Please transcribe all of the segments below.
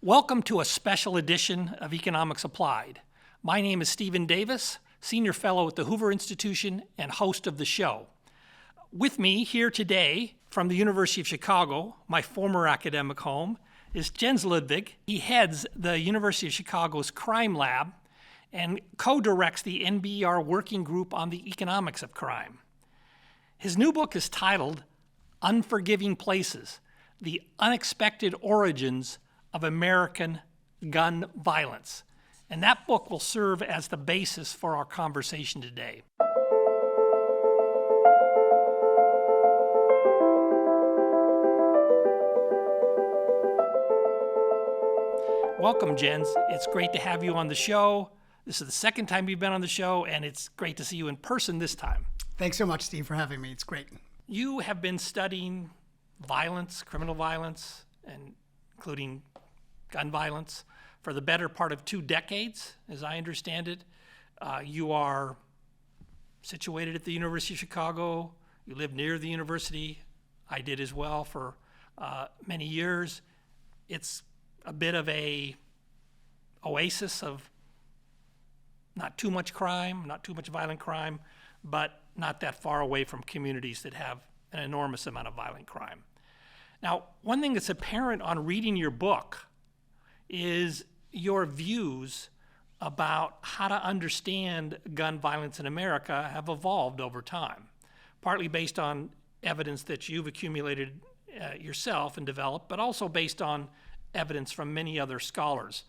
Welcome to a special edition of Economics Applied. My name is Stephen Davis, Senior Fellow at the Hoover Institution and host of the show. With me here today from the University of Chicago, my former academic home, is Jens Ludwig. He heads the University of Chicago's Crime Lab and co-directs the NBER Working Group on the Economics of Crime. His new book is titled Unforgiving Places: The Unexpected Origins of American Gun Violence. And that book will serve as the basis for our conversation today. Welcome, Jens. It's great to have you on the show. This is the second time you've been on the show, and it's great to see you in person this time. Thanks so much, Steve, for having me. It's great. You have been studying violence, criminal violence, and including gun violence for the better part of 2 decades, as I understand it. You are situated at the University of Chicago. You live near the university. I did as well for many years. It's a bit of a oasis of not too much crime, not too much violent crime, but not that far away from communities that have an enormous amount of violent crime. Now, one thing that's apparent on reading your book is your views about how to understand gun violence in America have evolved over time, partly based on evidence that you've accumulated yourself and developed, but also based on evidence from many other scholars.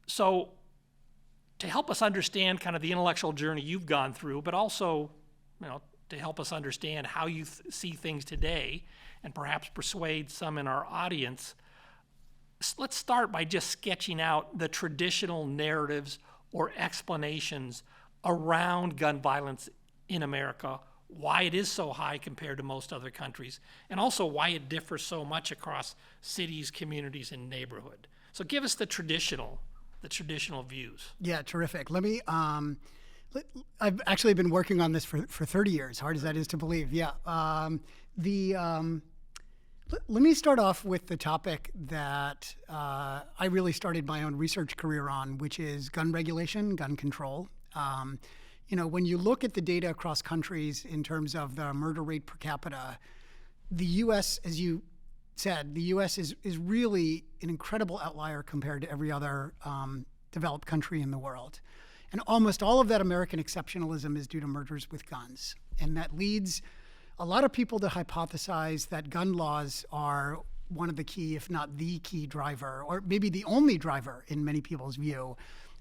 So to help us understand kind of the intellectual journey you've gone through, but also, to help us understand how you see things today and perhaps persuade some in our audience, let's start by just sketching out the traditional narratives or explanations around gun violence in America, why it is so high compared to most other countries, and also why it differs so much across cities, communities, and neighborhood. So give us the traditional views. Yeah, terrific. Let me, I've actually been working on this for 30 years, hard as that is to believe. Yeah. Let me start off with the topic that I really started my own research career on, which is gun regulation, gun control. When you look at the data across countries in terms of the murder rate per capita, the U.S., as you said, the U.S. is really an incredible outlier compared to every other developed country in the world. And almost all of that American exceptionalism is due to murders with guns. And that leads a lot of people to hypothesize that gun laws are one of the key, if not the key driver, or maybe the only driver in many people's view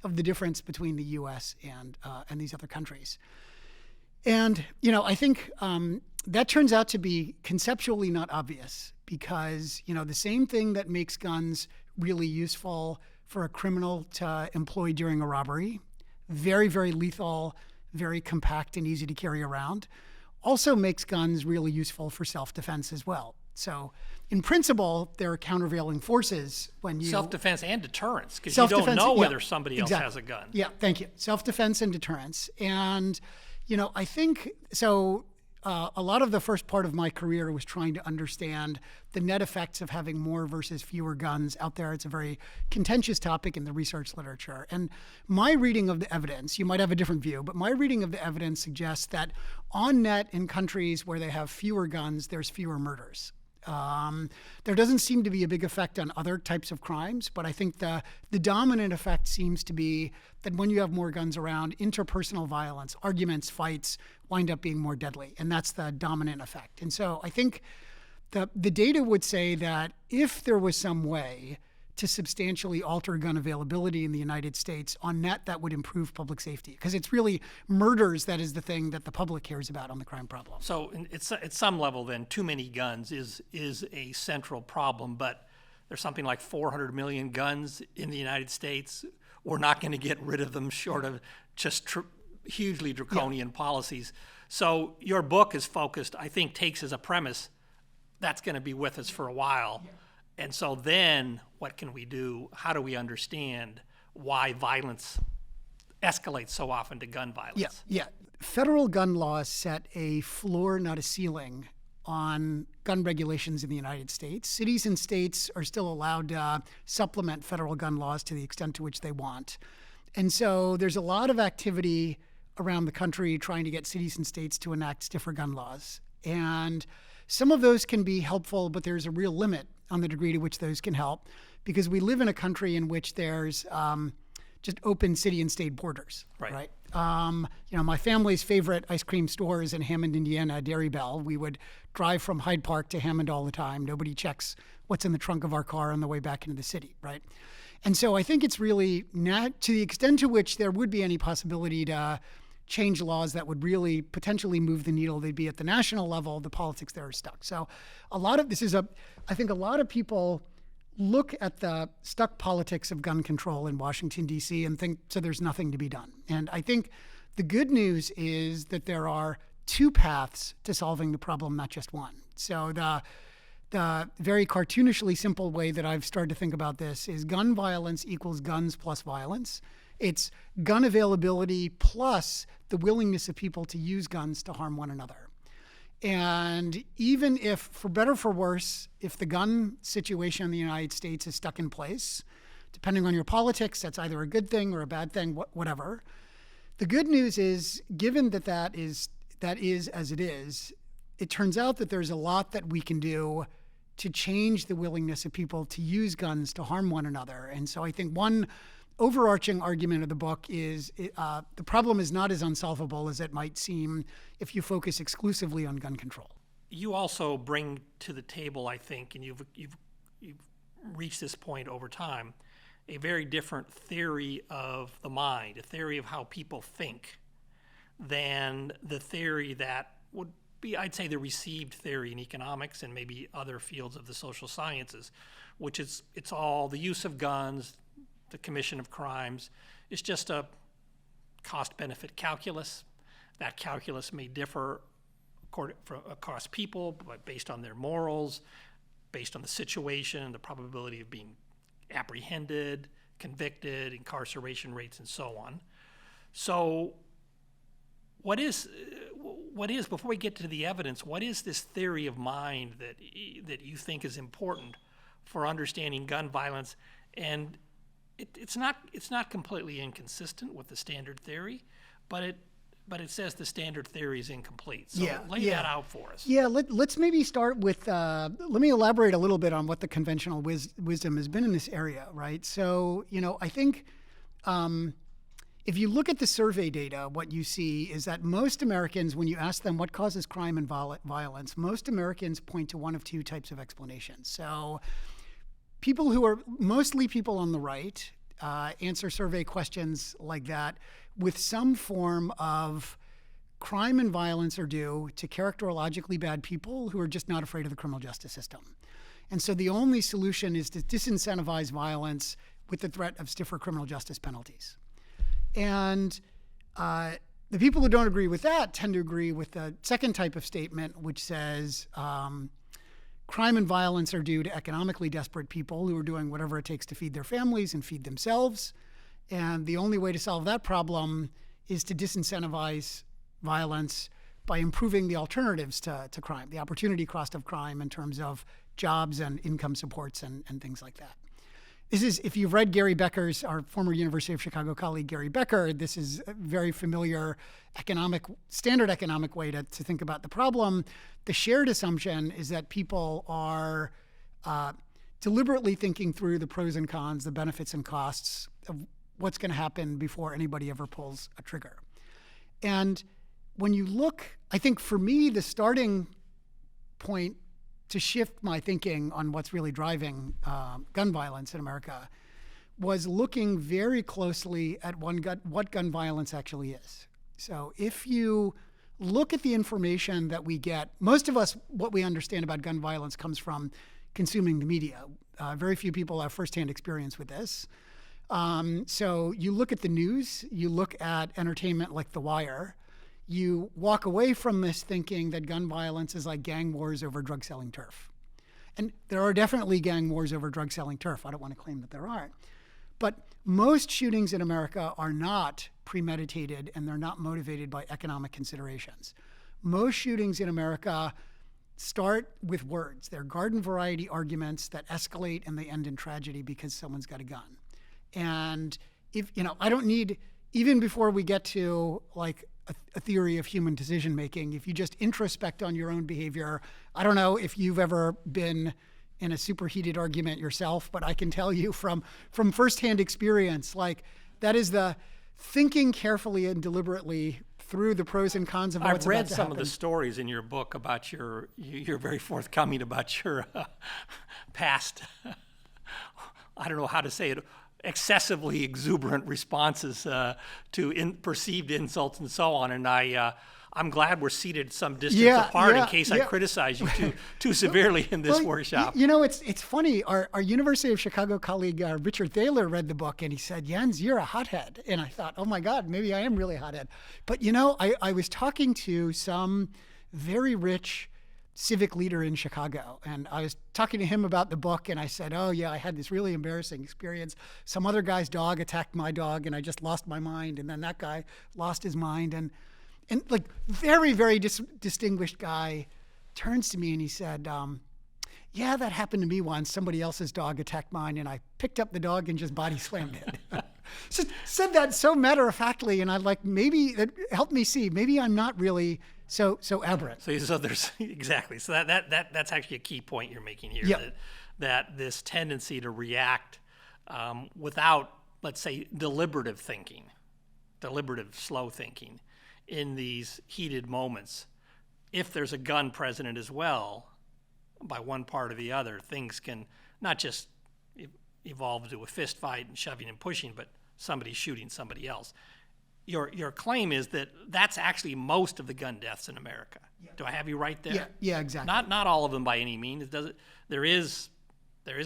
of the difference between the U.S. and these other countries. And, I think that turns out to be conceptually not obvious because, the same thing that makes guns really useful for a criminal to employ during a robbery, very, very lethal, very compact and easy to carry around, also makes guns really useful for self-defense as well. So in principle, there are countervailing forces when you... Self-defense and deterrence, because you don't know whether somebody else has a gun. Yeah, thank you. Self-defense and deterrence. And, I think, so a lot of the first part of my career was trying to understand the net effects of having more versus fewer guns out there. It's a very contentious topic in the research literature. And my reading of the evidence, you might have a different view, but my reading of the evidence suggests that on net in countries where they have fewer guns, there's fewer murders. There doesn't seem to be a big effect on other types of crimes, but I think the dominant effect seems to be that when you have more guns around, interpersonal violence, arguments, fights wind up being more deadly, and that's the dominant effect. And so I think the data would say that if there was some way to substantially alter gun availability in the United States, on net that would improve public safety, because it's really murders that is the thing that the public cares about on the crime problem. So it's at some level then, too many guns is a central problem, but there's something like 400 million guns in the United States. We're not going to get rid of them short of just hugely draconian policies. So your book is focused, I think, takes as a premise, that's going to be with us for a while. Yeah. And so then what can we do? How do we understand why violence escalates so often to gun violence? Yeah. Federal gun laws set a floor, not a ceiling, on gun regulations in the United States. Cities and states are still allowed to supplement federal gun laws to the extent to which they want. And so there's a lot of activity around the country trying to get cities and states to enact stiffer gun laws. And some of those can be helpful, but there's a real limit on the degree to which those can help, because we live in a country in which there's just open city and state borders, right? My family's favorite ice cream store is in Hammond, Indiana, Dairy Bell. We would drive from Hyde Park to Hammond all the time. Nobody checks what's in the trunk of our car on the way back into the city, right? And so I think it's really not, to the extent to which there would be any possibility to change laws that would really potentially move the needle, they'd be at the national level. The politics there are stuck. So I think a lot of people look at the stuck politics of gun control in Washington, D.C. and think, so there's nothing to be done. And I think the good news is that there are two paths to solving the problem, not just one. So the very cartoonishly simple way that I've started to think about this is gun violence equals guns plus violence. It's gun availability plus the willingness of people to use guns to harm one another. And even if, for better or for worse, if the gun situation in the United States is stuck in place, depending on your politics, that's either a good thing or a bad thing, whatever. The good news is, given that is as it is, it turns out that there's a lot that we can do to change the willingness of people to use guns to harm one another. And so I think one overarching argument of the book is the problem is not as unsolvable as it might seem if you focus exclusively on gun control. You also bring to the table, I think, and you've reached this point over time, a very different theory of the mind, a theory of how people think, than the theory that would be, I'd say, the received theory in economics and maybe other fields of the social sciences, which is it's all the use of guns, the commission of crimes. It's just a cost-benefit calculus. That calculus may differ across people, but based on their morals, based on the situation, the probability of being apprehended, convicted, incarceration rates, and so on. So what is, before we get to the evidence, what is this theory of mind that you think is important for understanding gun violence? And it's not completely inconsistent with the standard theory, but it says the standard theory is incomplete. So lay that out for us. Yeah, let's maybe start with, let me elaborate a little bit on what the conventional wisdom has been in this area, right? So, I think if you look at the survey data, what you see is that most Americans, when you ask them what causes crime and violence, most Americans point to one of two types of explanations. So people who are mostly people on the right answer survey questions like that with some form of crime and violence are due to characterologically bad people who are just not afraid of the criminal justice system. And so the only solution is to disincentivize violence with the threat of stiffer criminal justice penalties. And the people who don't agree with that tend to agree with the second type of statement, which says crime and violence are due to economically desperate people who are doing whatever it takes to feed their families and feed themselves. And the only way to solve that problem is to disincentivize violence by improving the alternatives to crime, the opportunity cost of crime in terms of jobs and income supports and things like that. This is, if you've read Gary Becker's, our former University of Chicago colleague Gary Becker, this is a very familiar standard economic way to think about the problem. The shared assumption is that people are deliberately thinking through the pros and cons, the benefits and costs of what's going to happen before anybody ever pulls a trigger. And when you look, I think for me, the starting point to shift my thinking on what's really driving gun violence in America was looking very closely at what gun violence actually is. So if you look at the information that we get, most of us, what we understand about gun violence comes from consuming the media. Very few people have firsthand experience with this. So you look at the news, you look at entertainment like The Wire, you walk away from this thinking that gun violence is like gang wars over drug-selling turf. And there are definitely gang wars over drug-selling turf. I don't want to claim that there aren't. But most shootings in America are not premeditated and they're not motivated by economic considerations. Most shootings in America start with words. They're garden variety arguments that escalate and they end in tragedy because someone's got a gun. And if, I don't need, even before we get to like a theory of human decision making, if you just introspect on your own behavior, I don't know if you've ever been in a superheated argument yourself, but I can tell you from firsthand experience, like that is the thinking carefully and deliberately through the pros and cons of what's about to happen. I've read some of the stories in your book about you're very forthcoming about your past, I don't know how to say it, excessively exuberant responses to perceived insults and so on. And I'm glad we're seated some distance apart in case I criticize you too severely in this workshop. It's funny. Our University of Chicago colleague, Richard Thaler, read the book and he said, Jens, you're a hothead. And I thought, oh my God, maybe I am really a hothead. But I was talking to some very rich civic leader in Chicago. And I was talking to him about the book and I said, oh yeah, I had this really embarrassing experience. Some other guy's dog attacked my dog and I just lost my mind. And then that guy lost his mind. And like very, very distinguished guy turns to me and he said, yeah, that happened to me once. Somebody else's dog attacked mine and I picked up the dog and just body slammed it. Just said that so matter-of-factly, and I like, maybe it helped me see, maybe I'm not really so aberrant. So there's exactly. So that's actually a key point you're making here. Yep. That this tendency to react without, let's say, deliberative slow thinking in these heated moments. If there's a gun present as well, by one part or the other, things can not just evolve to a fist fight and shoving and pushing, but somebody shooting somebody else. Your claim is that that's actually most of the gun deaths in America. Yeah. Do I have you right there? Yeah, exactly. Not all of them by any means. There is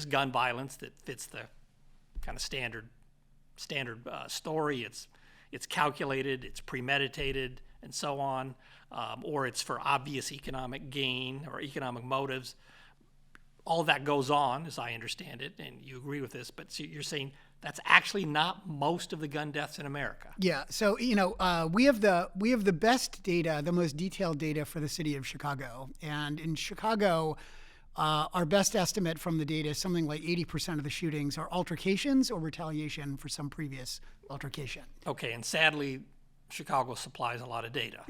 gun violence that fits the kind of standard story. It's calculated, it's premeditated, and so on, or it's for obvious economic gain or economic motives. All of that goes on, as I understand it, and you agree with this, but so you're saying that's actually not most of the gun deaths in America. Yeah, so we have the best data, the most detailed data for the city of Chicago, and in Chicago, our best estimate from the data is something like 80% of the shootings are altercations or retaliation for some previous altercation. Okay, and sadly, Chicago supplies a lot of data.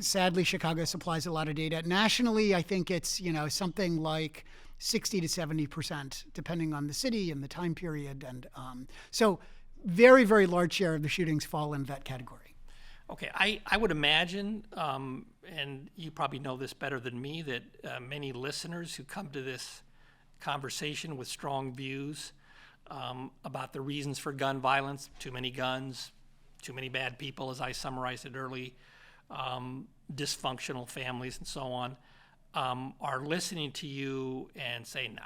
Nationally, I think it's something like 60 to 70%, depending on the city and the time period, and so very, very large share of the shootings fall in that category. Okay, I would imagine, and you probably know this better than me, that many listeners who come to this conversation with strong views about the reasons for gun violence, too many guns, too many bad people, as I summarized it early, dysfunctional families and so on, are listening to you and saying, nah,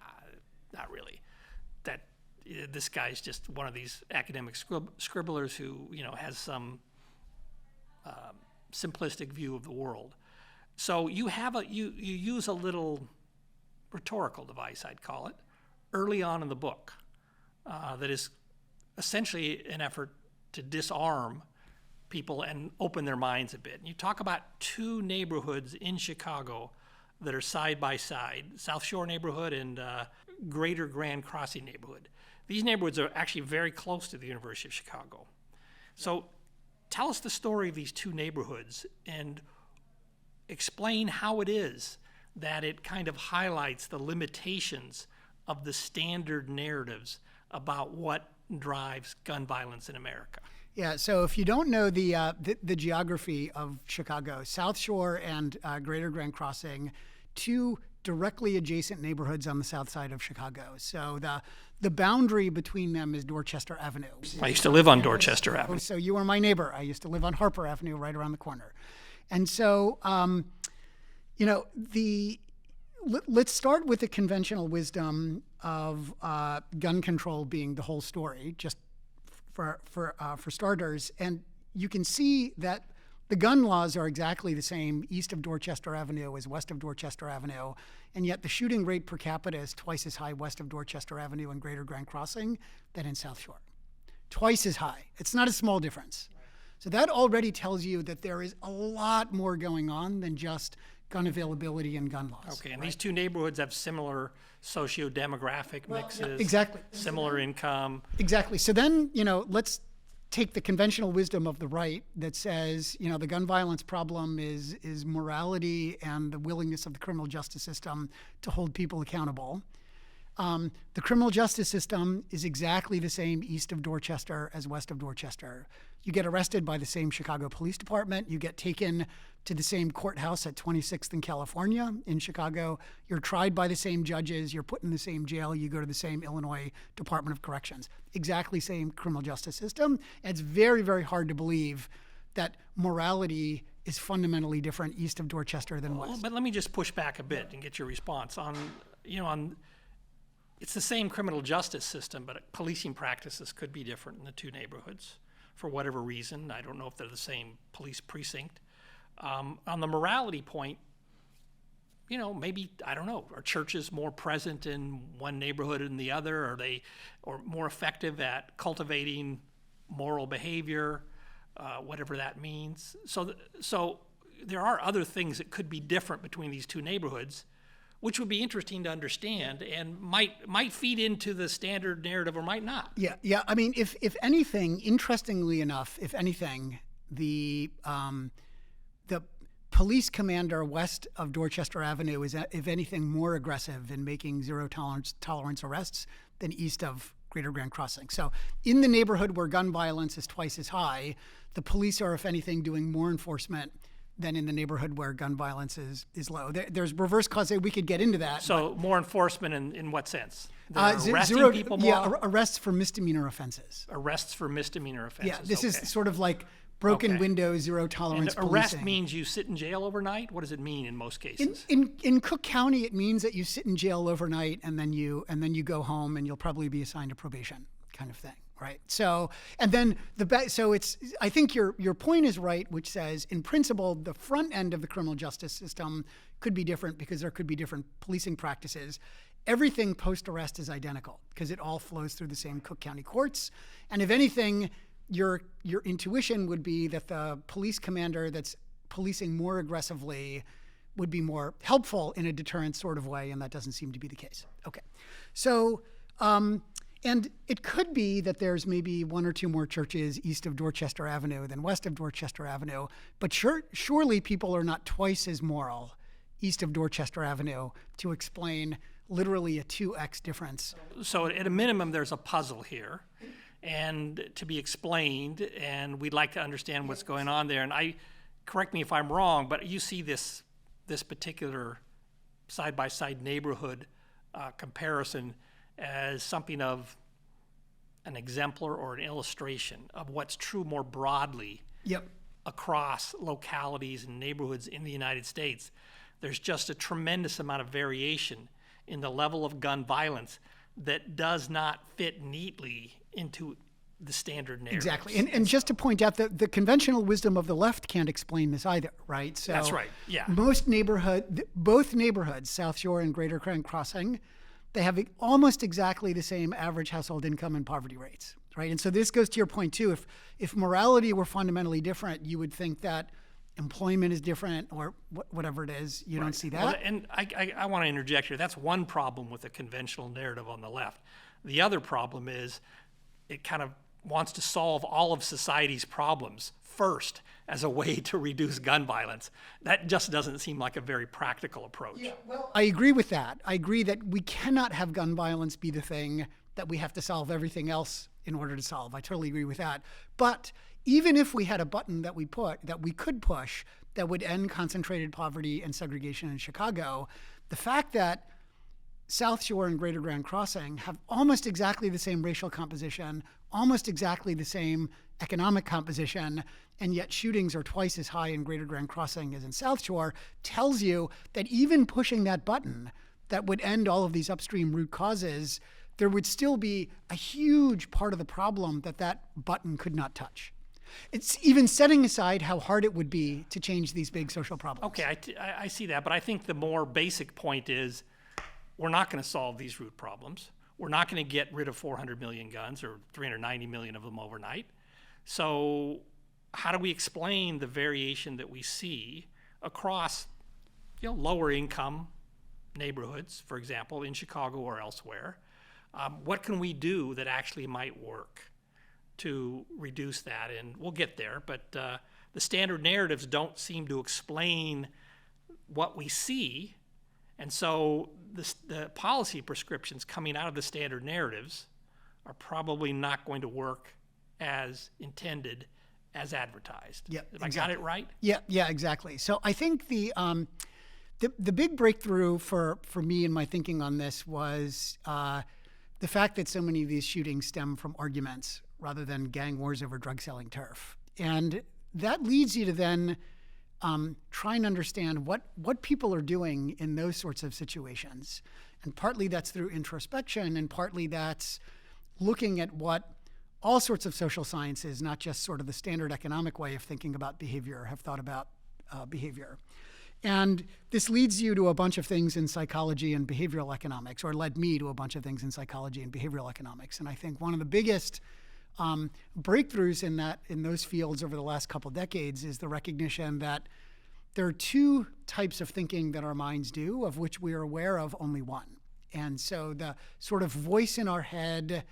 not really. That this guy's just one of these academic scribblers who has some simplistic view of the world. So you use a little rhetorical device, I'd call it, early on in the book, that is essentially an effort to disarm people and open their minds a bit. And you talk about two neighborhoods in Chicago that are side by side, South Shore neighborhood and Greater Grand Crossing neighborhood. These neighborhoods are actually very close to the University of Chicago. So tell us the story of these two neighborhoods and explain how it is that it kind of highlights the limitations of the standard narratives about what drives gun violence in America. Yeah, so if you don't know the geography of Chicago, South Shore and Greater Grand Crossing, two directly adjacent neighborhoods on the south side of Chicago. So the boundary between them is Dorchester Avenue. I used to live on Dorchester Avenue. So you were my neighbor. I used to live on Harper Avenue right around the corner. And so, let's start with the conventional wisdom of gun control being the whole story, just for starters. And you can see that the gun laws are exactly the same east of Dorchester Avenue as west of Dorchester Avenue, and yet the shooting rate per capita is twice as high west of Dorchester Avenue and Greater Grand Crossing than in South Shore. Twice as high. It's not a small difference. So that already tells you that there is a lot more going on than just gun availability and gun laws. Okay, and these two neighborhoods have similar socio-demographic mixes. Exactly. Similar income. Exactly. So then, let's take the conventional wisdom of the right that says, the gun violence problem is morality and the willingness of the criminal justice system to hold people accountable. The criminal justice system is exactly the same east of Dorchester as west of Dorchester. You get arrested by the same Chicago Police Department. You get taken to the same courthouse at 26th and California in Chicago. You're tried by the same judges. You're put in the same jail. You go to the same Illinois Department of Corrections. Exactly same criminal justice system. And it's very, very hard to believe that morality is fundamentally different east of Dorchester than west. But let me just push back a bit and get your response on it's the same criminal justice system, but policing practices could be different in the two neighborhoods for whatever reason. I don't know if they're the same police precinct. On the morality point, maybe, I don't know, are churches more present in one neighborhood than the other? Are they more effective at cultivating moral behavior, whatever that means? So there are other things that could be different between these two neighborhoods, which would be interesting to understand and might feed into the standard narrative or might not. Yeah. I mean, if anything, interestingly enough, the police commander west of Dorchester Avenue is, if anything, more aggressive in making zero tolerance arrests than east of Greater Grand Crossing. So in the neighborhood where gun violence is twice as high, the police are, if anything, doing more enforcement than in the neighborhood where gun violence is low. There's reverse causation. We could get into that. So more enforcement in what sense? Arresting people more? Yeah, arrests for misdemeanor offenses. Arrests for misdemeanor offenses. Yeah, this is sort of like broken windows, zero tolerance and arrest policing. means you sit in jail overnight? What does it mean in most cases? In Cook County, it means that you sit in jail overnight and then you go home and you'll probably be assigned to probation, kind of thing. Right. So, and then I think your point is right, which says in principle, the front end of the criminal justice system could be different because there could be different policing practices. Everything post-arrest is identical because it all flows through the same Cook County courts. And if anything, your intuition would be that the police commander that's policing more aggressively would be more helpful in a deterrent sort of way, and that doesn't seem to be the case. Okay. So, and it could be that there's maybe one or two more churches east of Dorchester Avenue than west of Dorchester Avenue, but surely people are not twice as moral east of Dorchester Avenue to explain literally a 2x difference. So at a minimum, there's a puzzle here and to be explained, and we'd like to understand what's going on there. And correct me if I'm wrong, but you see this particular side-by-side neighborhood comparison as something of an exemplar or an illustration of what's true more broadly across localities and neighborhoods in the United States. There's just a tremendous amount of variation in the level of gun violence that does not fit neatly into the standard narrative. Exactly. And just to point out that the conventional wisdom of the left can't explain this either, right? So that's right, yeah. Both neighborhoods, South Shore and Greater Grand Crossing, they have almost exactly the same average household income and poverty rates, right? And so this goes to your point too. If morality were fundamentally different, you would think that employment is different or whatever it is. You don't see that. Well, and I want to interject here. That's one problem with the conventional narrative on the left. The other problem is it kind of wants to solve all of society's problems first as a way to reduce gun violence. That just doesn't seem like a very practical approach. Yeah, well, I agree with that. I agree that we cannot have gun violence be the thing that we have to solve everything else in order to solve. I totally agree with that. But even if we had a button that we could push that would end concentrated poverty and segregation in Chicago, the fact that South Shore and Greater Grand Crossing have almost exactly the same racial composition, almost exactly the same economic composition, and yet shootings are twice as high in Greater Grand Crossing as in South Shore, tells you that even pushing that button that would end all of these upstream root causes, there would still be a huge part of the problem that button could not touch. It's even setting aside how hard it would be to change these big social problems. Okay, I see that, but I think the more basic point is we're not going to solve these root problems. We're not going to get rid of 400 million guns or 390 million of them overnight. So how do we explain the variation that we see across lower income neighborhoods, for example, in Chicago or elsewhere. What can we do that actually might work to reduce that? And we'll get there, but the standard narratives don't seem to explain what we see. And so the policy prescriptions coming out of the standard narratives are probably not going to work as intended, as advertised. Yeah, Have I got it right? Yeah, exactly. So I think the big breakthrough for me in my thinking on this was the fact that so many of these shootings stem from arguments rather than gang wars over drug selling turf. And that leads you to then try and understand what people are doing in those sorts of situations. And partly that's through introspection, and partly that's looking at what all sorts of social sciences, not just sort of the standard economic way of thinking about behavior, have thought about behavior. And this leads you to a bunch of things in psychology and behavioral economics, or led me to a bunch of things in psychology and behavioral economics. And I think one of the biggest breakthroughs in those fields over the last couple decades is the recognition that there are two types of thinking that our minds do, of which we are aware of only one. And so the sort of voice in our head,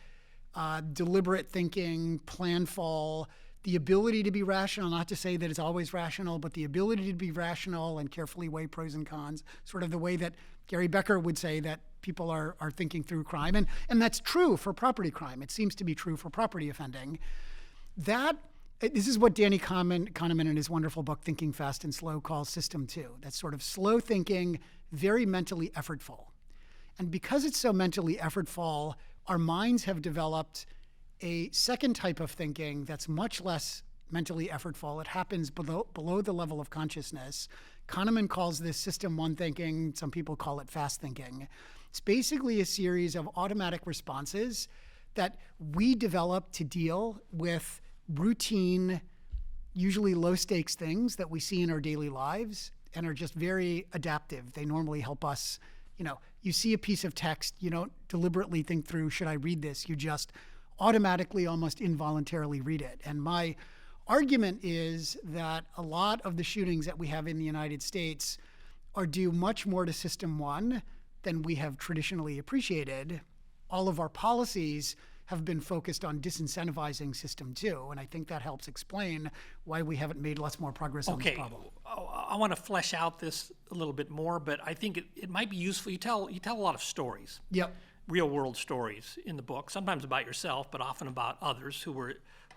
deliberate thinking, planful, the ability to be rational, not to say that it's always rational, but the ability to be rational and carefully weigh pros and cons, sort of the way that Gary Becker would say that people are thinking through crime. And that's true for property crime. It seems to be true for property offending. This is what Danny Kahneman in his wonderful book, Thinking Fast and Slow, calls System 2. That's sort of slow thinking, very mentally effortful. And because it's so mentally effortful, our minds have developed a second type of thinking that's much less mentally effortful. It happens below the level of consciousness. Kahneman calls this System 1 thinking. Some people call it fast thinking. It's basically a series of automatic responses that we develop to deal with routine, usually low-stakes things that we see in our daily lives and are just very adaptive. They normally help us. You see a piece of text, you don't deliberately think through, should I read this? You just automatically, almost involuntarily read it. And my argument is that a lot of the shootings that we have in the United States are due much more to System 1 than we have traditionally appreciated. All of our policies have been focused on disincentivizing System 2, and I think that helps explain why we haven't made lots more progress on this problem. I want to flesh out this a little bit more, but I think it might be useful. You tell a lot of stories. Yep. Real world stories in the book, sometimes about yourself, but often about others who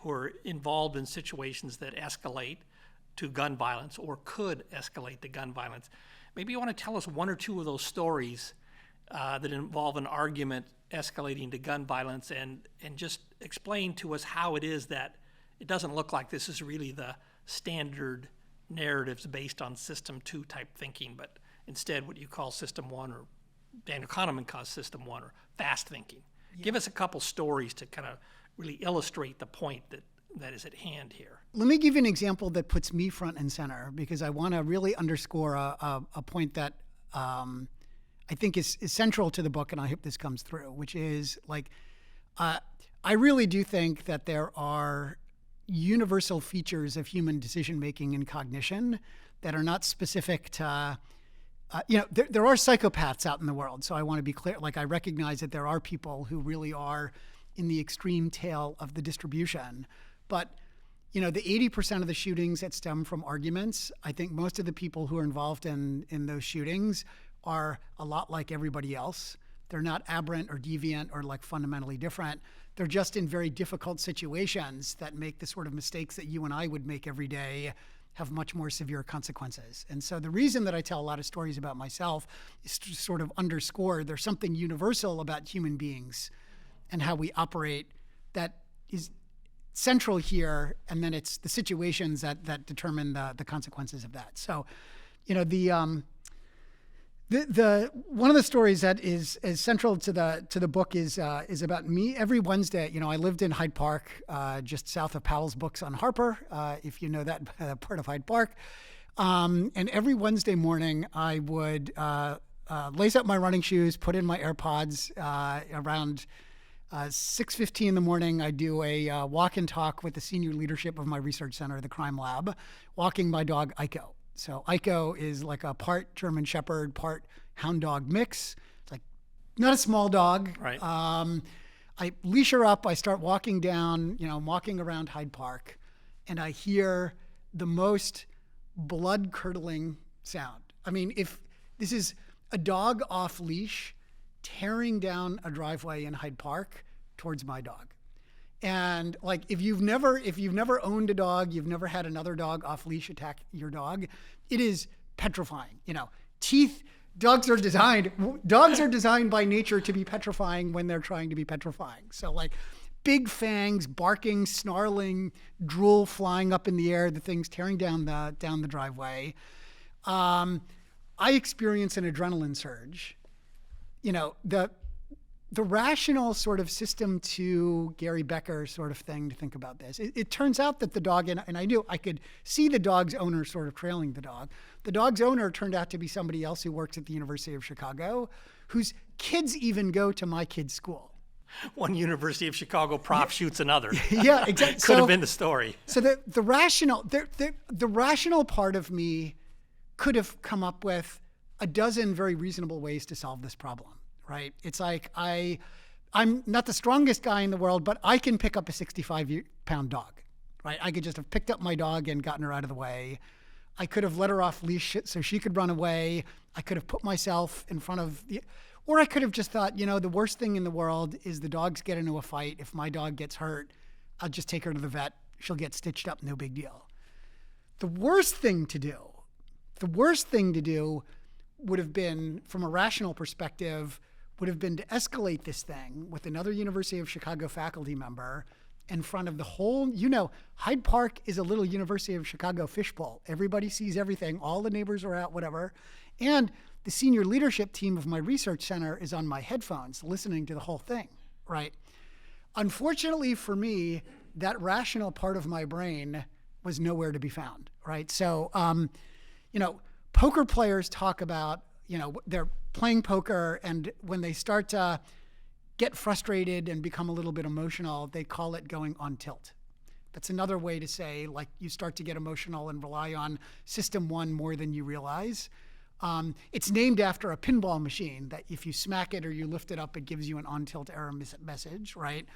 were involved in situations that escalate to gun violence or could escalate to gun violence. Maybe you want to tell us one or two of those stories that involve an argument escalating to gun violence, and just explain to us how it is that it doesn't look like this is really the standard narratives based on System 2 type thinking, but instead what you call System 1, or Daniel Kahneman calls System 1, or fast thinking. Yeah. Give us a couple stories to kind of really illustrate the point that is at hand here. Let me give you an example that puts me front and center, because I want to really underscore a point that I think is central to the book, and I hope this comes through, which is I really do think that there are universal features of human decision-making and cognition that are not specific to, there are psychopaths out in the world. So I want to be clear, I recognize that there are people who really are in the extreme tail of the distribution. But, the 80% of the shootings that stem from arguments, I think most of the people who are involved in those shootings are a lot like everybody else. They're not aberrant or deviant or fundamentally different. They're just in very difficult situations that make the sort of mistakes that you and I would make every day have much more severe consequences. And so the reason that I tell a lot of stories about myself is to sort of underscore there's something universal about human beings and how we operate that is central here, and then it's the situations that determine the consequences of that. So, the one of the stories that is central to the book is about me. Every Wednesday, I lived in Hyde Park, just south of Powell's Books on Harper, if you know that part of Hyde Park. And every Wednesday morning, I would lace up my running shoes, put in my AirPods. Around 6:15 in the morning, I do a walk and talk with the senior leadership of my research center, the Crime Lab, walking my dog Aiko. So Aiko is like a part German Shepherd, part Hound Dog mix. It's like not a small dog. Right. I leash her up. I start walking down, I'm walking around Hyde Park, and I hear the most blood-curdling sound. I mean, if this is a dog off leash tearing down a driveway in Hyde Park towards my dog. And like, if you've never owned a dog, you've never had another dog off leash attack your dog, it is petrifying. Teeth. Dogs are designed by nature to be petrifying when they're trying to be petrifying. So like big fangs, barking, snarling, drool flying up in the air, the thing's tearing down the driveway. I experience an adrenaline surge. The rational sort of system to Gary Becker sort of thing to think about this. It turns out that the dog, and I knew I could see the dog's owner sort of trailing the dog. The dog's owner turned out to be somebody else who works at the University of Chicago, whose kids even go to my kid's school. One University of Chicago prop shoots another. Yeah, exactly. Could have been the story. So the rational part of me could have come up with a dozen very reasonable ways to solve this problem. Right? It's like I'm not the strongest guy in the world, but I can pick up a 65-pound dog. Right? I could just have picked up my dog and gotten her out of the way. I could have let her off leash so she could run away. I could have put myself in front of or I could have just thought, the worst thing in the world is the dogs get into a fight. If my dog gets hurt, I'll just take her to the vet. She'll get stitched up, no big deal. The worst thing to do would have been, from a rational perspective, would have been to escalate this thing with another University of Chicago faculty member in front of the whole, Hyde Park is a little University of Chicago fishbowl. Everybody sees everything. All the neighbors are out, whatever. And the senior leadership team of my research center is on my headphones listening to the whole thing, right? Unfortunately for me, that rational part of my brain was nowhere to be found, right? So, poker players talk about, they're playing poker, and when they start to get frustrated and become a little bit emotional, they call it going on tilt. That's another way to say, like, you start to get emotional and rely on system one more than you realize. It's named after a pinball machine that if you smack it or you lift it up, it gives you an on tilt error message, right?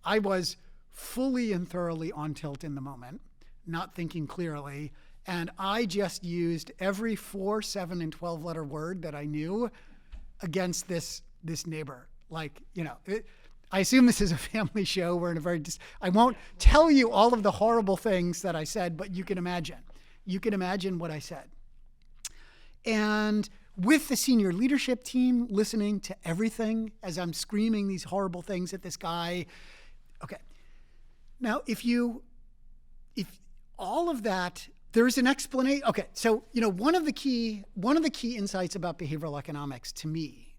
I was fully and thoroughly on tilt in the moment, not thinking clearly. And I just used every 4, 7, and 12-letter word that I knew against this neighbor. Like, I assume this is a family show. We're in a I won't tell you all of the horrible things that I said, but you can imagine. You can imagine what I said. And with the senior leadership team listening to everything as I'm screaming these horrible things at this guy. Okay. Now, if all of that, there's an explanation. Okay, so one of the key insights about behavioral economics to me,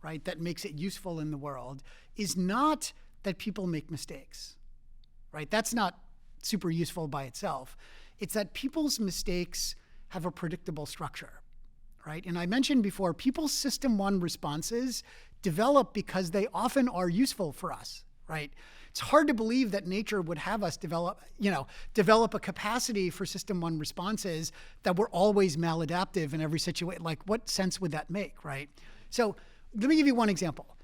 right, that makes it useful in the world is not that people make mistakes, right? That's not super useful by itself. It's that people's mistakes have a predictable structure, right? And I mentioned before, people's system one responses develop because they often are useful for us, right? It's hard to believe that nature would have us develop a capacity for system one responses that were always maladaptive in every situation. Like, what sense would that make, right? So let me give you one example.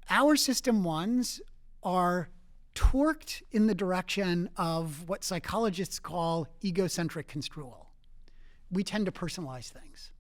Our system ones are torqued in the direction of what psychologists call egocentric construal. We tend to personalize things,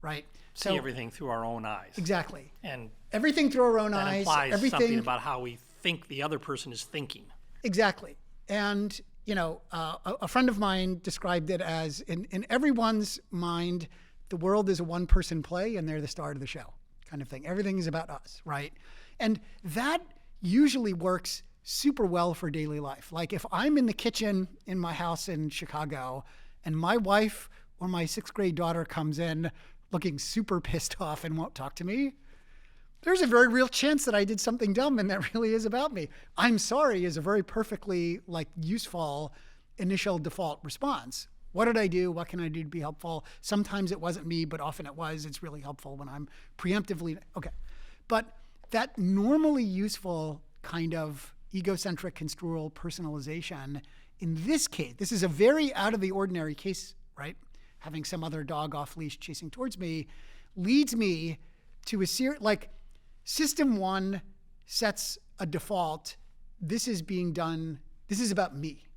right? See everything through our own eyes. Exactly. And everything through our own that eyes. implies Everything something about how we think the other person is thinking. Exactly. And, a friend of mine described it as in everyone's mind, the world is a one-person play and they're the star of the show kind of thing. Everything is about us, right? And that usually works super well for daily life. Like, if I'm in the kitchen in my house in Chicago and my wife or my 6th grade daughter comes in looking super pissed off and won't talk to me, there's a very real chance that I did something dumb and that really is about me. I'm sorry is a very perfectly useful initial default response. What did I do? What can I do to be helpful? Sometimes it wasn't me, but often it was. It's really helpful when I'm preemptively, okay. But that normally useful kind of egocentric construal personalization, in this case, this is a very out of the ordinary case, right? Having some other dog off leash chasing towards me leads me to a like system one sets a default. This is being done. This is about me.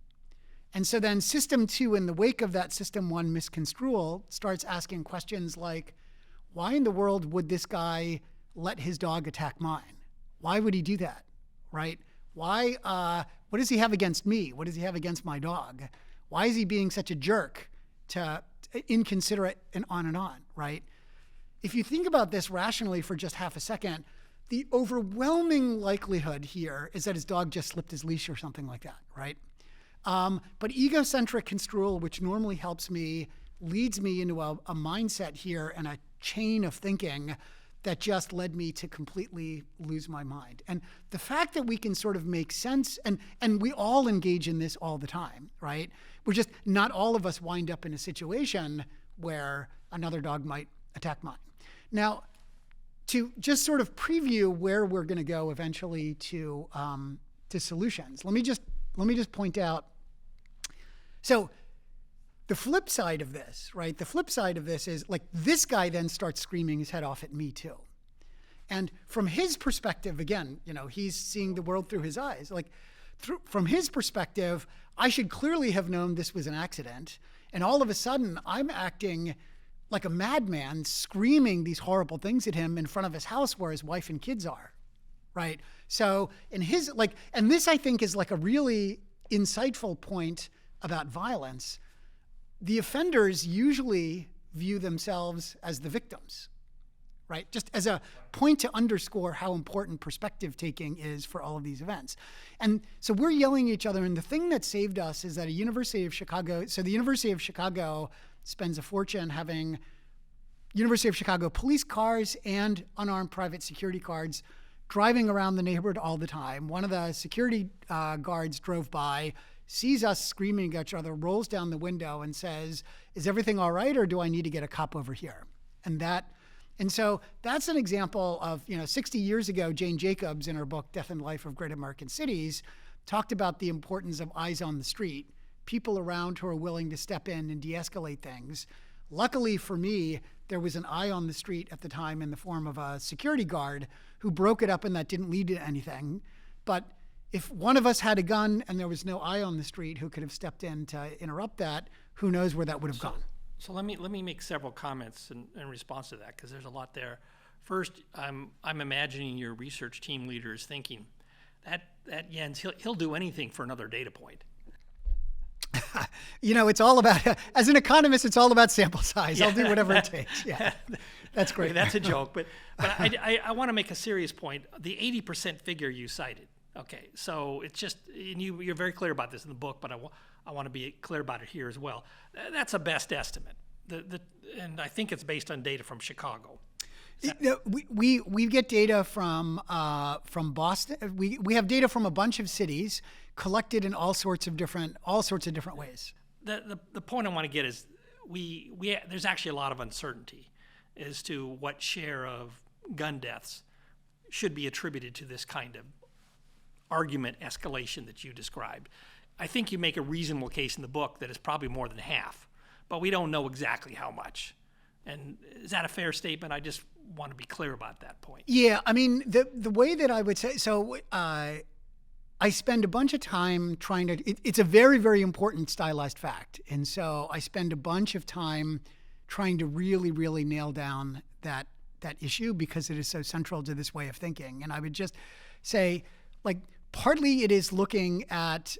And so then system two, in the wake of that system one misconstrual, starts asking questions like, why in the world would this guy let his dog attack mine? Why would he do that, right? Why, what does he have against me? What does he have against my dog? Why is he being such a jerk to inconsiderate and on, right? If you think about this rationally for just half a second, the overwhelming likelihood here is that his dog just slipped his leash or something like that, right? But egocentric construal, which normally helps me, leads me into a mindset here and a chain of thinking that just led me to completely lose my mind. And the fact that we can sort of make sense, and we all engage in this all the time, right? We're just, not all of us wind up in a situation where another dog might attack mine. Now, to just sort of preview where we're going to go eventually to solutions, let me just point out. So the flip side of this, right? The flip side of this is like this guy then starts screaming his head off at me too. And from his perspective, again, he's seeing the world through his eyes. Like from his perspective, I should clearly have known this was an accident. And all of a sudden I'm acting like a madman, screaming these horrible things at him in front of his house where his wife and kids are, right? So in his, and this I think is like a really insightful point about violence. The offenders usually view themselves as the victims, right? Just as a point to underscore how important perspective taking is for all of these events. And so we're yelling at each other. And the thing that saved us is that the University of Chicago spends a fortune having University of Chicago police cars and unarmed private security guards driving around the neighborhood all the time. One of the security guards drove by, sees us screaming at each other, rolls down the window and says, "Is everything all right, or do I need to get a cop over here?" And so that's an example of, 60 years ago, Jane Jacobs in her book, Death and Life of Great American Cities, talked about the importance of eyes on the street, people around who are willing to step in and de-escalate things. Luckily for me, there was an eye on the street at the time in the form of a security guard who broke it up, and that didn't lead to anything. But if one of us had a gun and there was no eye on the street who could have stepped in to interrupt that, who knows where that would have gone. So let me make several comments in response to that, because there's a lot there. First, I'm imagining your research team leader is thinking that Jens, he'll do anything for another data point. It's all about, as an economist, it's all about sample size. Yeah. I'll do whatever it takes. Yeah, that's great. That's a joke, but I want to make a serious point. The 80% figure you cited. Okay, so it's just, and you're very clear about this in the book, but I want to be clear about it here as well. That's a best estimate, and I think it's based on data from Chicago. We get data from Boston. We have data from a bunch of cities collected in all sorts of different ways. The point I want to get is there's actually a lot of uncertainty as to what share of gun deaths should be attributed to this kind of argument escalation that you described. I think you make a reasonable case in the book that it's probably more than half, but we don't know exactly how much. And is that a fair statement? I just want to be clear about that point. Yeah, I mean, the way that I would say, so I spend a bunch of time trying to, it's a very, very important stylized fact. And so I spend a bunch of time trying to really, really nail down that issue because it is so central to this way of thinking. And I would just say, partly it is looking at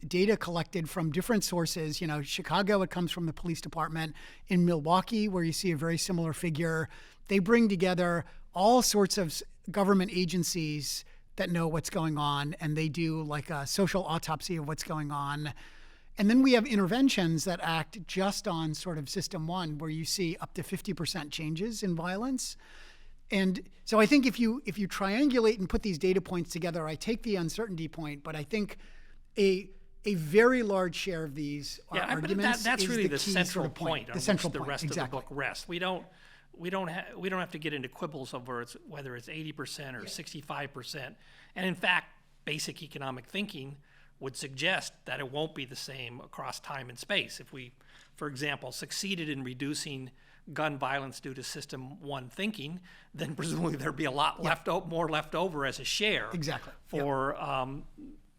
data collected from different sources. Chicago, it comes from the police department. In Milwaukee, where you see a very similar figure, they bring together all sorts of government agencies that know what's going on, and they do like a social autopsy of what's going on. And then we have interventions that act just on sort of system one, where you see up to 50% changes in violence. And so I think if you triangulate and put these data points together, I take the uncertainty point, but I think a very large share of these arguments that's really the key central sort of point on which the rest of the book rests. We don't have to get into quibbles over whether it's 80% or 65%. And in fact, basic economic thinking would suggest that it won't be the same across time and space. If we, for example, succeeded in reducing gun violence due to System 1 thinking, then presumably there'd be a lot more left over as a share Exactly. for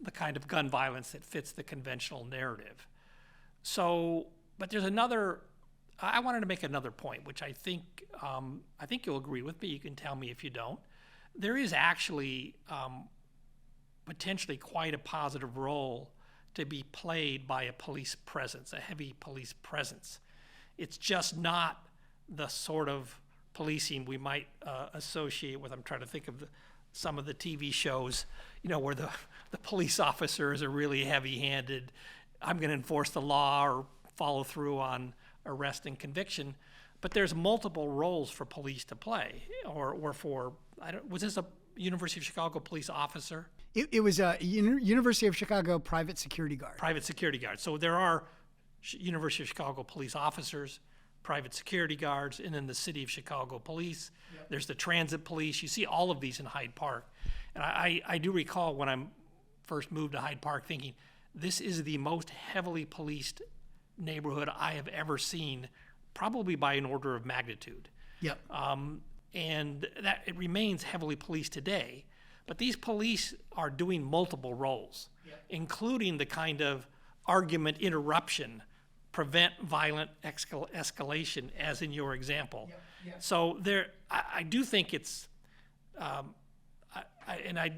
the kind of gun violence that fits the conventional narrative. So, but there's another, I wanted to make another point, which I think you'll agree with, but you can tell me if you don't. There is actually potentially quite a positive role to be played by a police presence, a heavy police presence. It's just not the sort of policing we might associate with, I'm trying to think of some of the TV shows, where the police officers are really heavy-handed. I'm going to enforce the law or follow through on arrest and conviction. But there's multiple roles for police to play, or for, was this a University of Chicago police officer? It was a University of Chicago private security guard. Private security guard. So there are University of Chicago police officers, private security guards, and then the City of Chicago police. Yep. There's the transit police. You see all of these in Hyde Park. And I do recall when I first moved to Hyde Park thinking, this is the most heavily policed neighborhood I have ever seen, probably by an order of magnitude. Yep. And that it remains heavily policed today. But these police are doing multiple roles, including the kind of argument interruption, prevent violent escalation, as in your example. So I do think it's,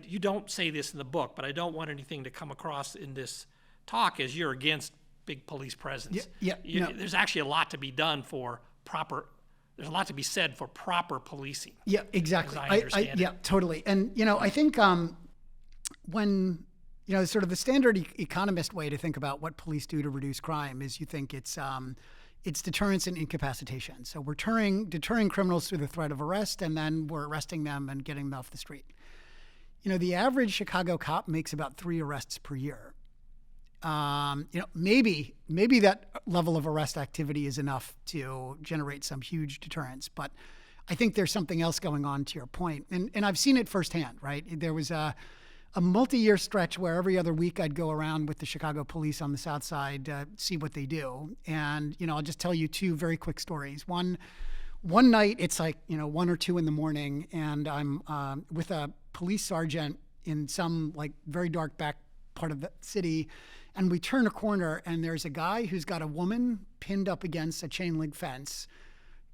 you don't say this in the book, but I don't want anything to come across in this talk as you're against big police presence. There's actually a lot to be done for there's a lot to be said for proper policing. Yeah, exactly. As I understand it. Yeah, totally. And, I think when, sort of the standard economist way to think about what police do to reduce crime is you think it's deterrence and incapacitation. So we're deterring criminals through the threat of arrest, and then we're arresting them and getting them off the street. The average Chicago cop makes about 3 arrests per year. Maybe that level of arrest activity is enough to generate some huge deterrence, but I think there's something else going on to your point. And I've seen it firsthand, right? There was a multi-year stretch where every other week I'd go around with the Chicago police on the South Side, see what they do. And, I'll just tell you 2 very quick stories. One night it's like, 1 or 2 in the morning, and I'm with a police sergeant in some like very dark back part of the city. And we turn a corner, and there's a guy who's got a woman pinned up against a chain link fence.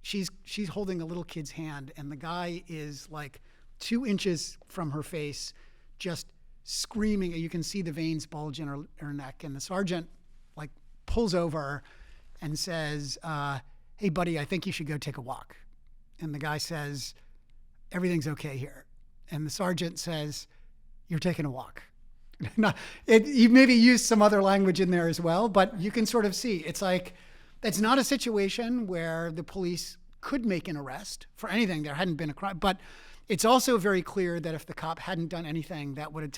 She's holding a little kid's hand, and the guy is like 2 inches from her face, just screaming. You can see the veins bulge in her neck. And the sergeant like pulls over and says, "Hey, buddy, I think you should go take a walk." And the guy says, "Everything's okay here." And the sergeant says, "You're taking a walk." He maybe used some other language in there as well, but you can sort of see it's like it's not a situation where the police could make an arrest for anything. There hadn't been a crime, but it's also very clear that if the cop hadn't done anything, that would have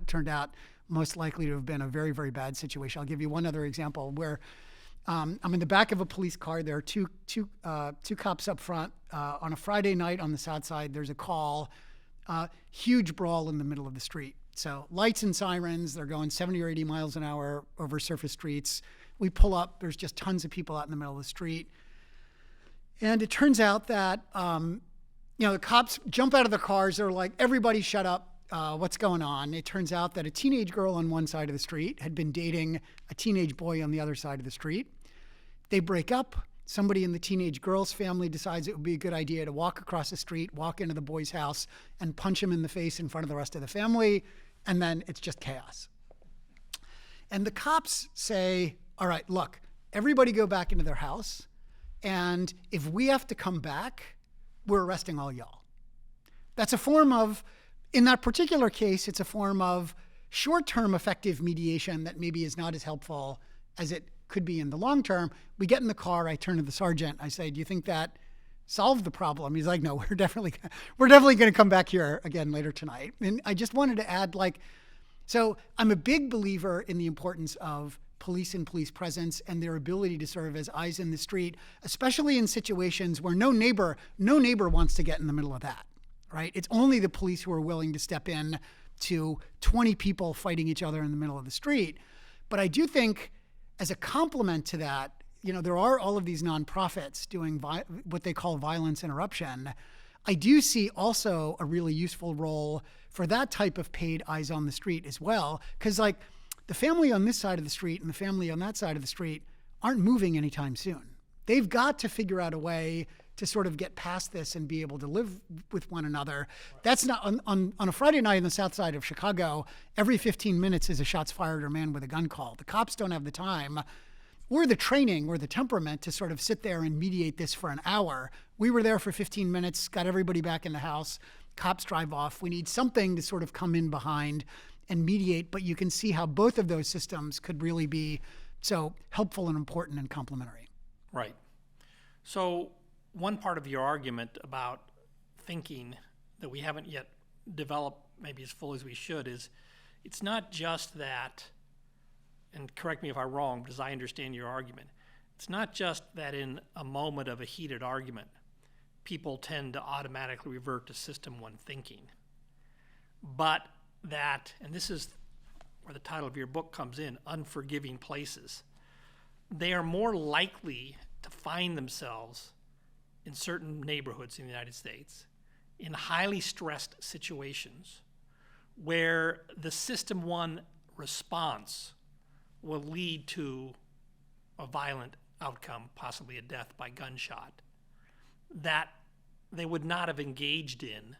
turned out most likely to have been a very, very bad situation. I'll give you one other example where I'm in the back of a police car. There are two cops up front. On a Friday night on the South Side, there's a call, huge brawl in the middle of the street. So lights and sirens, they're going 70 or 80 miles an hour over surface streets. We pull up, there's just tons of people out in the middle of the street. And it turns out that, the cops jump out of the cars. They're like, "Everybody shut up. What's going on?" It turns out that a teenage girl on one side of the street had been dating a teenage boy on the other side of the street. They break up. Somebody in the teenage girl's family decides it would be a good idea to walk across the street, walk into the boy's house, and punch him in the face in front of the rest of the family. And then it's just chaos. And the cops say, "All right, look, everybody go back into their house. And if we have to come back, we're arresting all y'all." That's a form of, in that particular case, it's a form of short-term effective mediation that maybe is not as helpful as it could be in the long term. We get in the car. I turn to the sergeant. I say, "Do you think that solve the problem?" He's like, "No, we're definitely going to come back here again later tonight." And I just wanted to add, so I'm a big believer in the importance of police and police presence and their ability to serve as eyes in the street, especially in situations where no neighbor wants to get in the middle of that, right? It's only the police who are willing to step in to 20 people fighting each other in the middle of the street. But I do think as a complement to that, there are all of these nonprofits doing what they call violence interruption. I do see also a really useful role for that type of paid eyes on the street as well. Because like the family on this side of the street and the family on that side of the street aren't moving anytime soon. They've got to figure out a way to sort of get past this and be able to live with one another. That's not on a Friday night on the south side of Chicago, every 15 minutes is a shots fired or man with a gun call. The cops don't have the time or the training or the temperament to sort of sit there and mediate this for an hour. We were there for 15 minutes, got everybody back in the house, cops drive off. We need something to sort of come in behind and mediate, but you can see how both of those systems could really be so helpful and important and complementary. Right. So one part of your argument about thinking that we haven't yet developed maybe as full as we should is it's not just that, and correct me if I'm wrong, but as I understand your argument, it's not just that in a moment of a heated argument, people tend to automatically revert to system one thinking, but that, and this is where the title of your book comes in, Unforgiving Places, they are more likely to find themselves in certain neighborhoods in the United States in highly stressed situations where the system one response will lead to a violent outcome, possibly a death by gunshot, that they would not have engaged in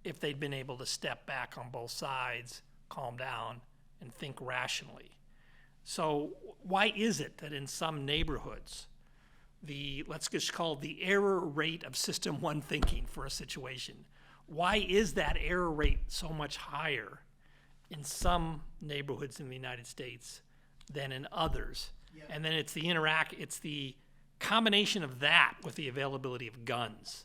if they'd been able to step back on both sides, calm down, and think rationally. So why is it that in some neighborhoods, let's just call it the error rate of system one thinking for a situation, why is that error rate so much higher in some neighborhoods in the United States than in others? Yeah. And then it's the combination of that with the availability of guns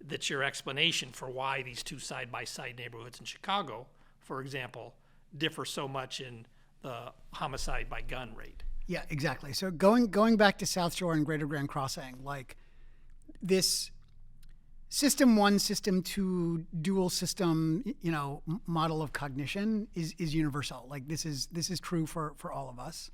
that's your explanation for why these two side-by-side neighborhoods in Chicago, for example, differ so much in the homicide by gun rate. Yeah, exactly. So going back to South Shore and Greater Grand Crossing, like this system one, system two, dual system, model of cognition is universal. Like this is true for all of us.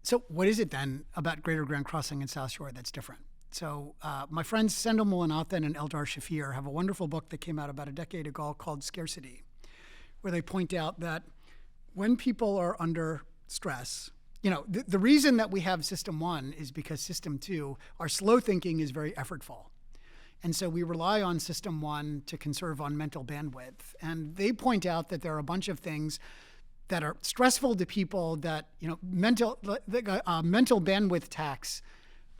So what is it then about Greater Grand Crossing and South Shore that's different? So my friends Sendhil Mullainathan and Eldar Shafir have a wonderful book that came out about a decade ago called Scarcity, where they point out that when people are under stress, the reason that we have system one is because system two, our slow thinking is very effortful. And so we rely on system one to conserve on mental bandwidth. And they point out that there are a bunch of things that are stressful to people that, mental bandwidth tax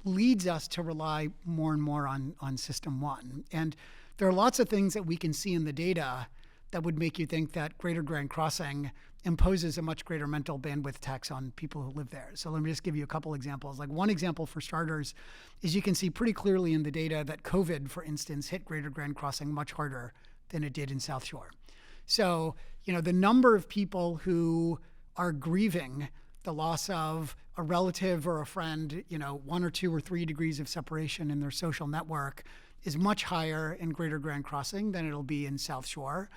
leads us to rely more and more on system one. And there are lots of things that we can see in the data that would make you think that Greater Grand Crossing imposes a much greater mental bandwidth tax on people who live there. So let me just give you a couple examples. Like one example for starters is you can see pretty clearly in the data that COVID, for instance, hit Greater Grand Crossing much harder than it did in South Shore. So, the number of people who are grieving the loss of a relative or a friend, 1 or 2 or 3 degrees of separation in their social network is much higher in Greater Grand Crossing than it'll be in South Shore.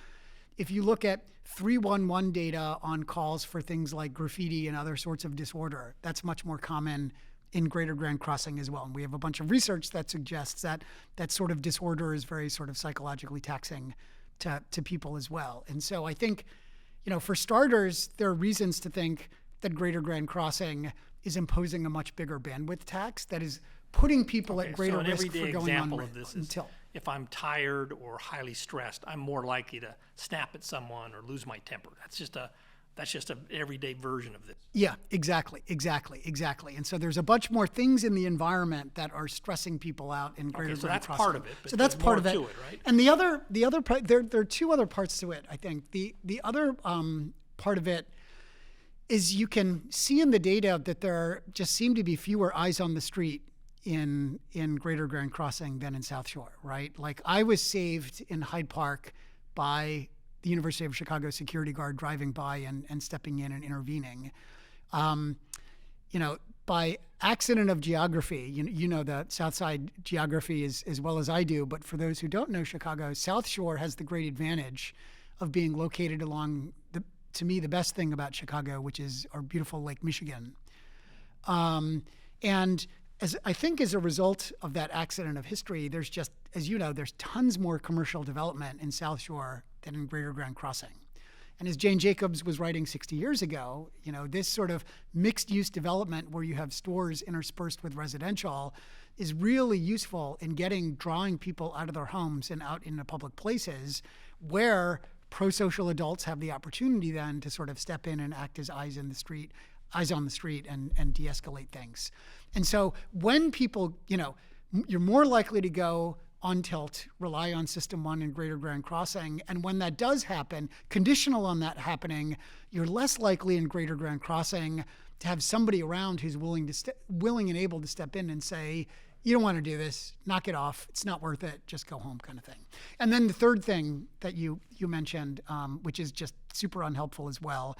If you look at 311 data on calls for things like graffiti and other sorts of disorder, that's much more common in Greater Grand Crossing as well. And we have a bunch of research that suggests that that sort of disorder is very sort of psychologically taxing to people as well. And so I think, for starters, there are reasons to think that Greater Grand Crossing is imposing a much bigger bandwidth tax that is putting people at greater risk for going on of this is if I'm tired or highly stressed, I'm more likely to snap at someone or lose my temper. That's just an everyday version of this. Yeah, exactly. And so there's a bunch more things in the environment that are stressing people out in Greater Grand Crossing. So that's part of it. So that's part of it. To it, right? And the other part, there are two other parts to it, I think. The other part of it is you can see in the data that there just seem to be fewer eyes on the street in Greater Grand Crossing than in South Shore, right? Like I was saved in Hyde Park by the University of Chicago security guard driving by and stepping in and intervening. By accident of geography, you know the South Side geography as well as I do, but for those who don't know Chicago, South Shore has the great advantage of being located along to me, the best thing about Chicago, which is our beautiful Lake Michigan. And I think as a result of that accident of history, there's just, as you know, there's tons more commercial development in South Shore than in Greater Grand Crossing. And as Jane Jacobs was writing 60 years ago, this sort of mixed-use development where you have stores interspersed with residential is really useful in drawing people out of their homes and out into public places where pro-social adults have the opportunity then to sort of step in and act as eyes on the street and de-escalate things. And so when people, you're more likely to go on tilt, rely on System 1 and Greater Grand Crossing. And when that does happen, conditional on that happening, you're less likely in Greater Grand Crossing to have somebody around who's willing and able to step in and say, you don't want to do this, knock it off, it's not worth it, just go home kind of thing. And then the third thing that you mentioned, which is just super unhelpful as well,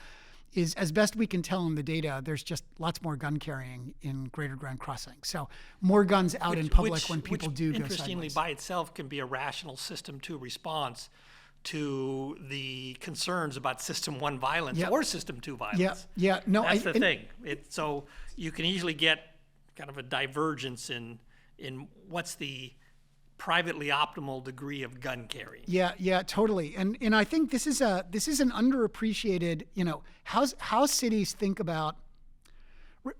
is as best we can tell in the data, there's just lots more gun carrying in Greater Grand Crossing. So more guns out in public when people do go sideways. Interestingly, by itself can be a rational System 2 response to the concerns about System 1 violence or System 2 violence. Yeah. No, that's the thing. So you can easily get kind of a divergence in what's the privately optimal degree of gun carrying. Yeah, totally. And I think this is an underappreciated, how cities think about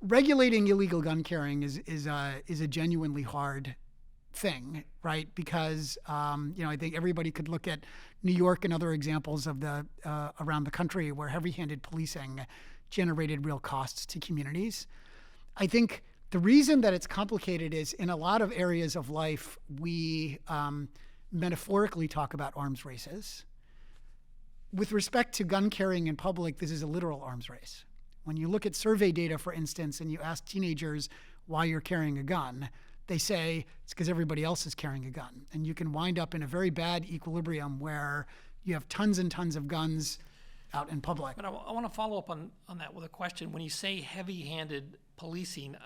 regulating illegal gun carrying is a genuinely hard thing, right? Because I think everybody could look at New York and other examples of the around the country where heavy-handed policing generated real costs to communities. I think the reason that it's complicated is in a lot of areas of life, we metaphorically talk about arms races. With respect to gun carrying in public, this is a literal arms race. When you look at survey data, for instance, and you ask teenagers why you're carrying a gun, they say it's because everybody else is carrying a gun. And you can wind up in a very bad equilibrium where you have tons and tons of guns out in public. But I want to follow up on that with a question. When you say heavy-handed policing,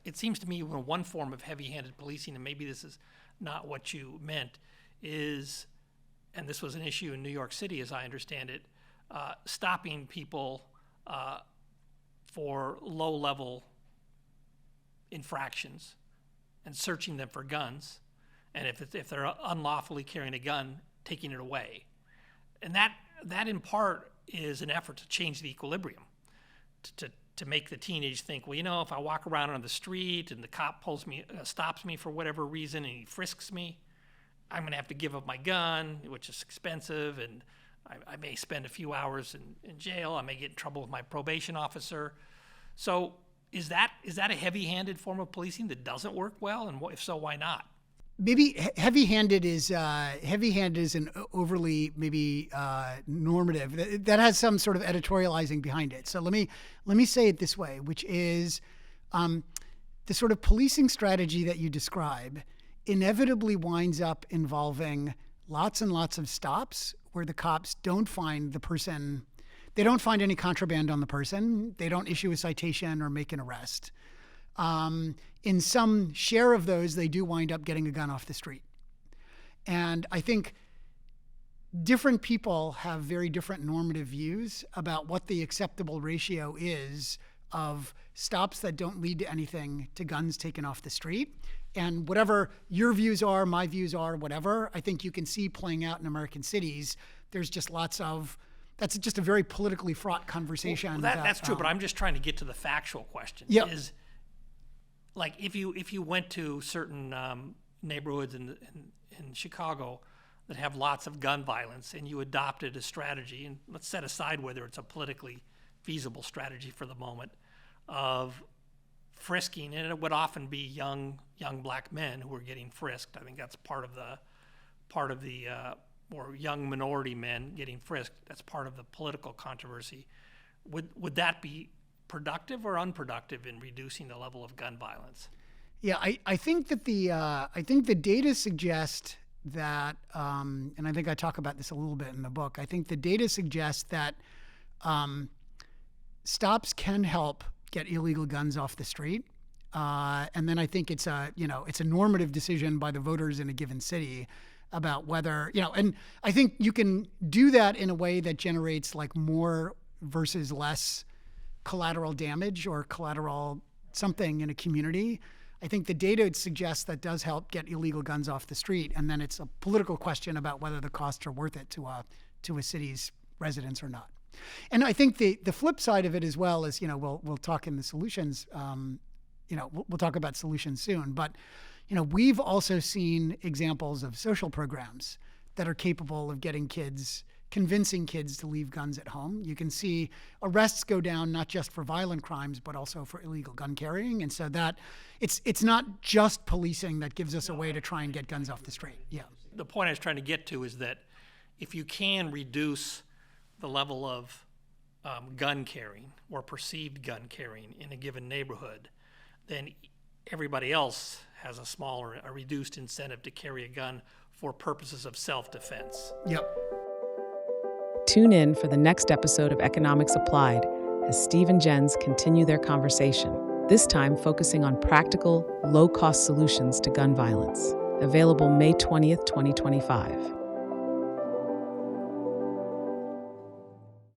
it seems to me one form of heavy-handed policing, and maybe this is not what you meant, is, and this was an issue in New York City as I understand it, stopping people for low-level infractions and searching them for guns, and if they're unlawfully carrying a gun, taking it away. And that in part is an effort to change the equilibrium, to make the teenage think, well, if I walk around on the street and the cop stops me for whatever reason and he frisks me, I'm going to have to give up my gun, which is expensive, and I may spend a few hours in jail. I may get in trouble with my probation officer. So is that a heavy-handed form of policing that doesn't work well? And if so, why not? Maybe heavy-handed is an overly maybe normative that has some sort of editorializing behind it. So let me say it this way, which is the sort of policing strategy that you describe inevitably winds up involving lots and lots of stops where the cops don't find the person, they don't find any contraband on the person, they don't issue a citation or make an arrest. In some share of those, they do wind up getting a gun off the street. And I think different people have very different normative views about what the acceptable ratio is of stops that don't lead to anything to guns taken off the street. And whatever your views are, my views are, whatever, I think you can see playing out in American cities. There's just that's just a very politically fraught conversation. Well, that's true, but I'm just trying to get to the factual question. Yep. Is like if you went to certain neighborhoods in Chicago that have lots of gun violence and you adopted a strategy, and let's set aside whether it's a politically feasible strategy for the moment, of frisking, and it would often be young black men who were getting frisked. I think that's part of the or young minority men getting frisked. That's part of the political controversy. Would that be productive or unproductive in reducing the level of gun violence? Yeah, I think that the data suggest that, and I think I talk about this a little bit in the book. I think the data suggests that stops can help get illegal guns off the street, and then I think it's a normative decision by the voters in a given city about whether, and I think you can do that in a way that generates like more versus less collateral damage or collateral something in a community. I think the data suggests that does help get illegal guns off the street, and then it's a political question about whether the costs are worth it to a city's residents or not. And I think the flip side of it as well is, we'll talk in the solutions, we'll talk about solutions soon, but we've also seen examples of social programs that are capable of convincing kids to leave guns at home. You can see arrests go down not just for violent crimes, but also for illegal gun carrying. And so that it's not just policing that gives us a way to try and get guns off the street. Yeah. The point I was trying to get to is that if you can reduce the level of gun carrying or perceived gun carrying in a given neighborhood, then everybody else has a reduced incentive to carry a gun for purposes of self-defense. Yep. Tune in for the next episode of Economics Applied as Steve and Jens continue their conversation, this time focusing on practical, low-cost solutions to gun violence. Available May 20th, 2025.